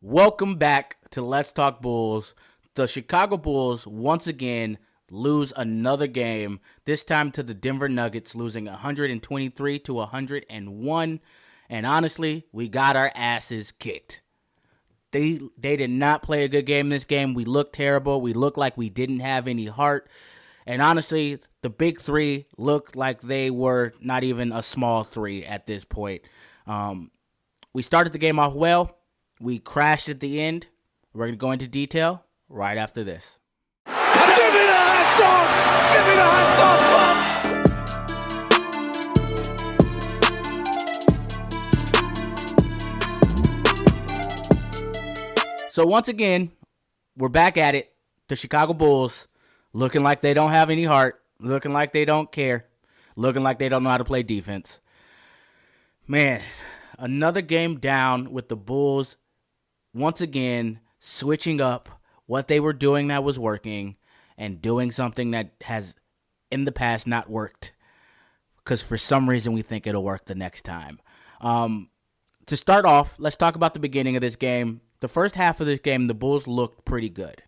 Welcome back to Let's Talk Bulls. The Chicago Bulls once again lose another game, this time to the Denver Nuggets, losing 123 to 101. And honestly, we got our asses kicked. They did not play a good game this game. We looked terrible. We looked like we didn't have any heart. And honestly, the big three looked like they were not even a small three at this point. We started the game off well. We crashed at the end. We're going to go into detail right after this. Give me the hot sauce! Give me the hot sauce! So once again, we're back at it. The Chicago Bulls looking like they don't have any heart, looking like they don't care, looking like they don't know how to play defense. Man, another game down with the Bulls once again switching up what they were doing that was working and doing something that has in the past not worked because for some reason we think it'll work the next time. To start off, let's talk about the beginning of this game. The first half of this game, the Bulls looked pretty good.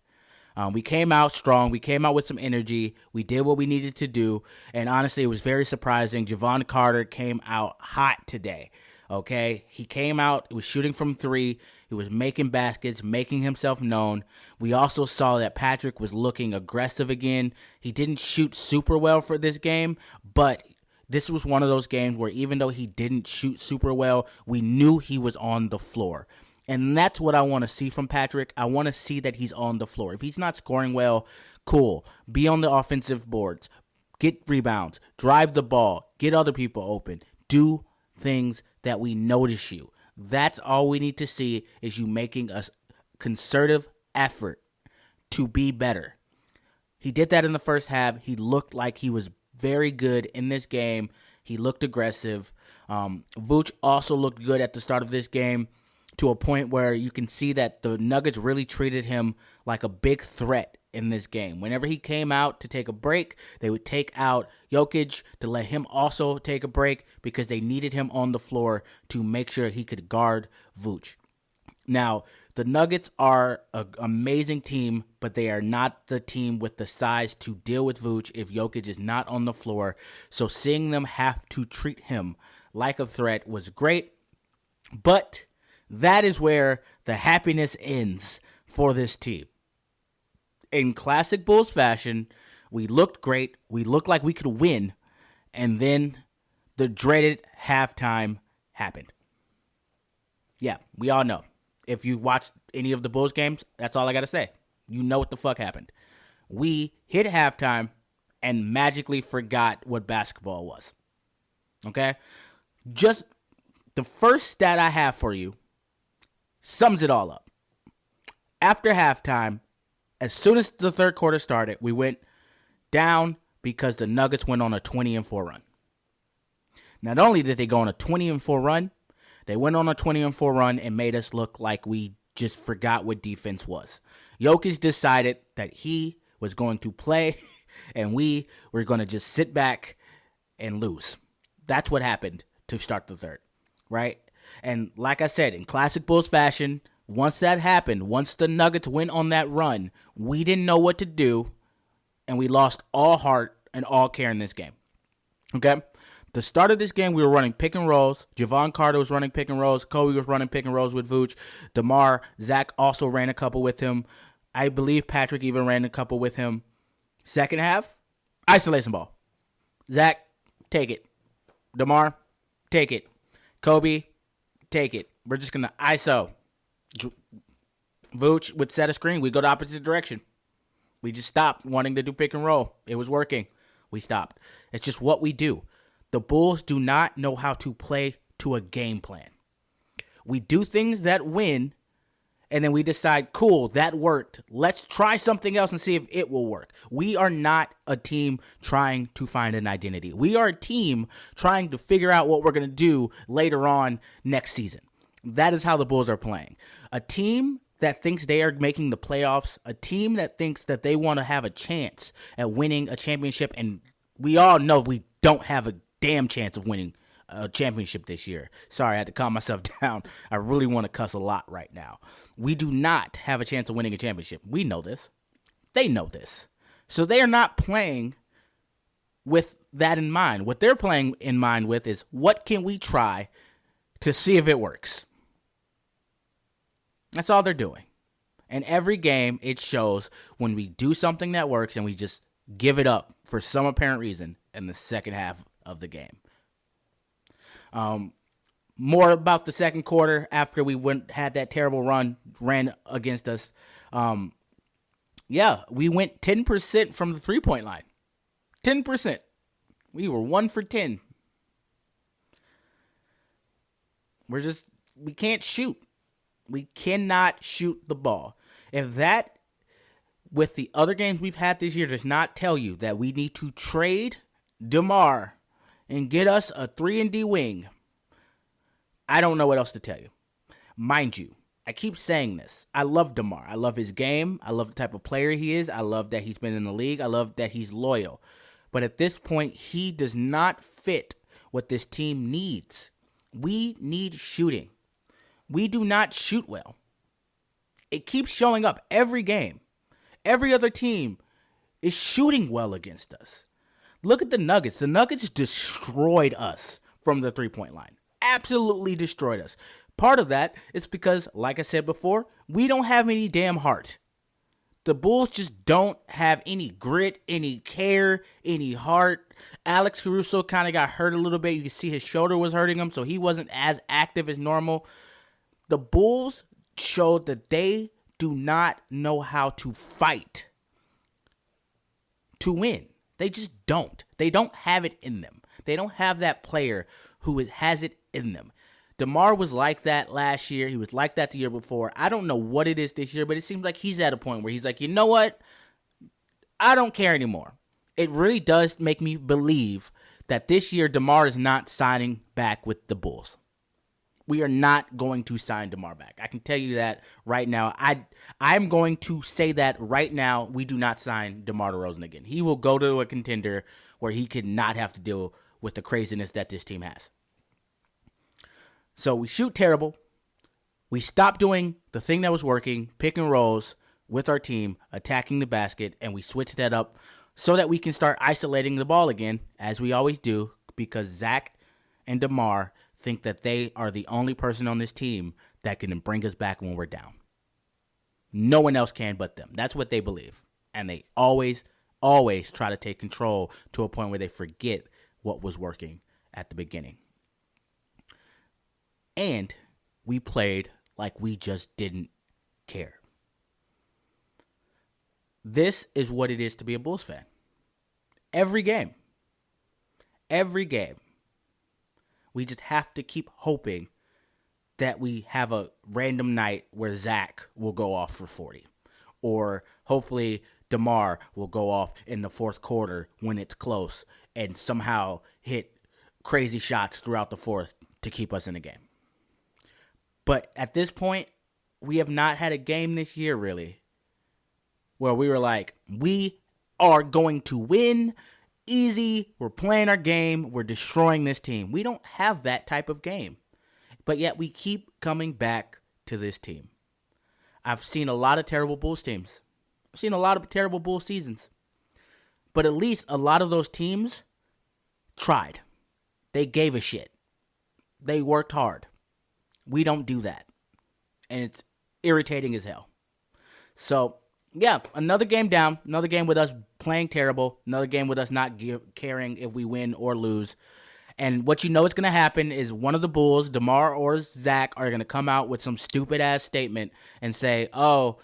We came out strong. We came out with some energy. We did what we needed to do. And honestly, it was very surprising. Jevon Carter came out hot today. Okay? He came out, he was shooting from three. He was making baskets, making himself known. We also saw that Patrick was looking aggressive again. He didn't shoot super well for this game, but this was one of those games where even though he didn't shoot super well, we knew he was on the floor. And that's what I want to see from Patrick. I want to see that he's on the floor. If he's not scoring well, cool. Be on the offensive boards. Get rebounds. Drive the ball. Get other people open. Do things that we notice you. That's all we need to see is you making a concerted effort to be better. He did that in the first half. He looked like he was very good in this game. He looked aggressive. Vooch also looked good at the start of this game to a point where you can see that the Nuggets really treated him like a big threat in this game. Whenever he came out to take a break, they would take out Jokic to let him also take a break because they needed him on the floor to make sure he could guard Vooch. Now, the Nuggets are an amazing team, but they are not the team with the size to deal with Vooch if Jokic is not on the floor. So seeing them have to treat him like a threat was great, but that is where the happiness ends for this team. In classic Bulls fashion, we looked great. We looked like we could win. And then the dreaded halftime happened. Yeah, we all know. If you watched any of the Bulls games, that's all I got to say. You know what the fuck happened. We hit halftime and magically forgot what basketball was. Okay? Just the first stat I have for you sums it all up. After halftime, as soon as the third quarter started, we went down because the Nuggets went on a 20-4 run. Not only did they go on a 20-4 run, they went on a 20-4 run and made us look like we just forgot what defense was. Jokic decided that he was going to play and we were going to just sit back and lose. That's what happened to start the third, right? And like I said, in classic Bulls fashion, once that happened, once the Nuggets went on that run, we didn't know what to do, and we lost all heart and all care in this game. Okay? The start of this game, we were running pick and rolls. Jevon Carter was running pick and rolls. Kobe was running pick and rolls with Vooch. DeMar, Zach also ran a couple with him. I believe Patrick even ran a couple with him. Second half, isolation ball. Zach, take it. DeMar, take it. Kobe, take it. We're just going to ISO. Vooch would set a screen. We go the opposite direction. We just stopped wanting to do pick and roll. It was working. We stopped. It's just what we do. The Bulls do not know how to play to a game plan. We do things that win, and then we decide, cool, that worked. Let's try something else and see if it will work. We are not a team trying to find an identity. We are a team trying to figure out what we're going to do later on next season. That is how the Bulls are playing. A team that thinks they are making the playoffs, a team that thinks that they want to have a chance at winning a championship, and we all know we don't have a damn chance of winning a championship this year. Sorry, I had to calm myself down. I really want to cuss a lot right now. We do not have a chance of winning a championship. We know this. They know this. So they are not playing with that in mind. What they're playing in mind with is, what can we try to see if it works? That's all they're doing. And every game, it shows when we do something that works and we just give it up for some apparent reason in the second half of the game. More about the second quarter after we had that terrible ran against us. We went 10% from the three-point line. 10%. We were 1 for 10. We can't shoot. We cannot shoot the ball. If that, with the other games we've had this year, does not tell you that we need to trade DeMar and get us a 3-and-D wing, I don't know what else to tell you. Mind you, I keep saying this. I love DeMar. I love his game. I love the type of player he is. I love that he's been in the league. I love that he's loyal. But at this point, he does not fit what this team needs. We need shooting. We do not shoot well. It keeps showing up every game. Every other team is shooting well against us. Look at the Nuggets. The Nuggets destroyed us from the three-point line. Absolutely destroyed us. Part of that is because, like I said before, we don't have any damn heart. The Bulls just don't have any grit, any care, any heart. Alex Caruso kind of got hurt a little bit. You can see his shoulder was hurting him, so he wasn't as active as normal. The Bulls showed that they do not know how to fight to win. They just don't. They don't have it in them. They don't have that player who has it in them. DeMar was like that last year. He was like that the year before. I don't know what it is this year, but it seems like he's at a point where he's like, you know what? I don't care anymore. It really does make me believe that this year DeMar is not signing back with the Bulls. We are not going to sign DeMar back. I can tell you that right now. I'm going to say that right now. We do not sign DeMar DeRozan again. He will go to a contender where he could not have to deal with the craziness that this team has. So we shoot terrible. We stopped doing the thing that was working, pick and rolls with our team, attacking the basket, and we switched that up so that we can start isolating the ball again, as we always do, because Zach and DeMar think that they are the only person on this team that can bring us back when we're down. No one else can but them. That's what they believe. And they always try to take control to a point where they forget what was working at the beginning. And we played like we just didn't care. This is what it is to be a Bulls fan. Every game. We just have to keep hoping that we have a random night where Zach will go off for 40. Or hopefully DeMar will go off in the fourth quarter when it's close and somehow hit crazy shots throughout the fourth to keep us in the game. But at this point, we have not had a game this year, really, where we were like, we are going to win easy. We're playing our game. We're destroying this team. We don't have that type of game. But yet we keep coming back to this team. I've seen a lot of terrible Bulls teams. I've seen a lot of terrible Bulls seasons. But at least a lot of those teams tried. They gave a shit. They worked hard. We don't do that. And it's irritating as hell. So, yeah, another game down. Another game with us playing terrible. Another game with us not caring if we win or lose. And what you know is going to happen is one of the Bulls, DeMar or Zach, are going to come out with some stupid-ass statement and say, oh,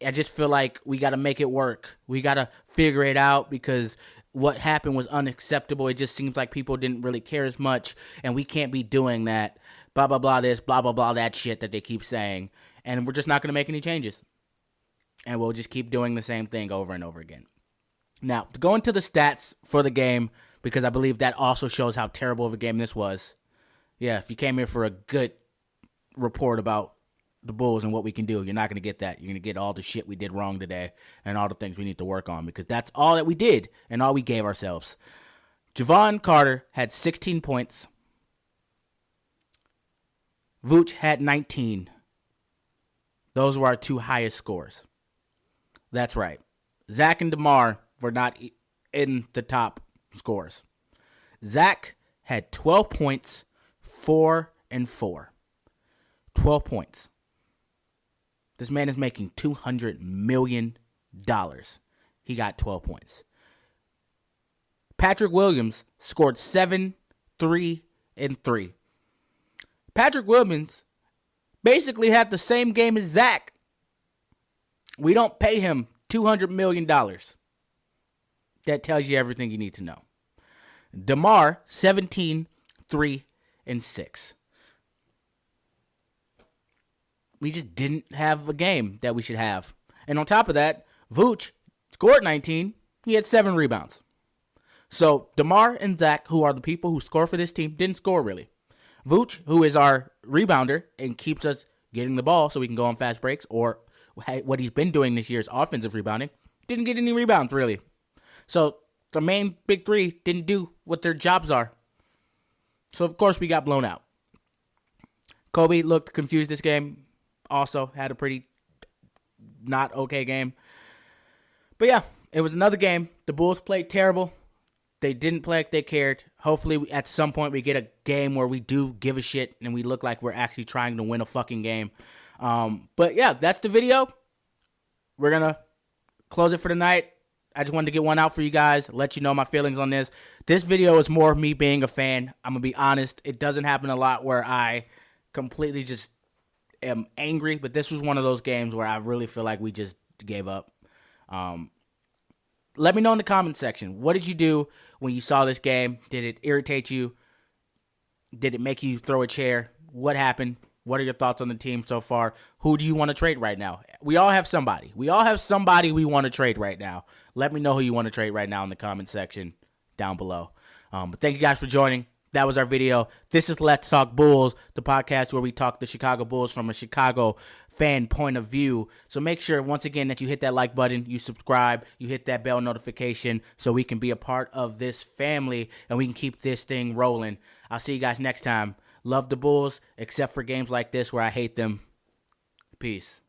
I just feel like we got to make it work. We got to figure it out because what happened was unacceptable. It just seems like people didn't really care as much, and we can't be doing that. Blah, blah, blah, this, blah, blah, blah, that shit that they keep saying. And we're just not going to make any changes. And we'll just keep doing the same thing over and over again. Now, to go into the stats for the game, because I believe that also shows how terrible of a game this was. Yeah, if you came here for a good report about the Bulls and what we can do, you're not going to get that. You're going to get all the shit we did wrong today and all the things we need to work on, because that's all that we did and all we gave ourselves. Jevon Carter had 16 points, Vooch had 19. Those were our two highest scores. That's right. Zach and DeMar were not in the top scores. Zach had 12 points, 4 and 4. 12 points. This man is making $200 million. He got 12 points. Patrick Williams scored 7, 3, and 3. Patrick Williams basically had the same game as Zach. We don't pay him $200 million. That tells you everything you need to know. DeMar, 17, 3, and 6. We just didn't have a game that we should have. And on top of that, Vooch scored 19. He had 7 rebounds. So DeMar and Zach, who are the people who score for this team, didn't score really. Vooch, who is our rebounder and keeps us getting the ball so we can go on fast breaks, or what he's been doing this year is offensive rebounding, didn't get any rebounds really. So the main big three didn't do what their jobs are. So of course we got blown out. Kobe looked confused this game. Also had a pretty not okay game. But yeah, it was another game. The Bulls played terrible. They didn't play like they cared. Hopefully, at some point, we get a game where we do give a shit and we look like we're actually trying to win a fucking game. But yeah, that's the video. We're going to close it for the night. I just wanted to get one out for you guys, let you know my feelings on this. This video is more of me being a fan. I'm going to be honest. It doesn't happen a lot where I completely just am angry, but this was one of those games where I really feel like we just gave up. Let me know in the comment section. What did you do when you saw this game? Did it irritate you? Did it make you throw a chair? What happened? What are your thoughts on the team so far? Who do you want to trade right now? We all have somebody. We all have somebody we want to trade right now. Let me know who you want to trade right now in the comment section down below. But thank you guys for joining. That was our video. This is Let's Talk Bulls, the podcast where we talk the Chicago Bulls from a Chicago fan point of view. So make sure, once again, that you hit that like button, you subscribe, you hit that bell notification so we can be a part of this family and we can keep this thing rolling. I'll see you guys next time. Love the Bulls, except for games like this where I hate them. Peace.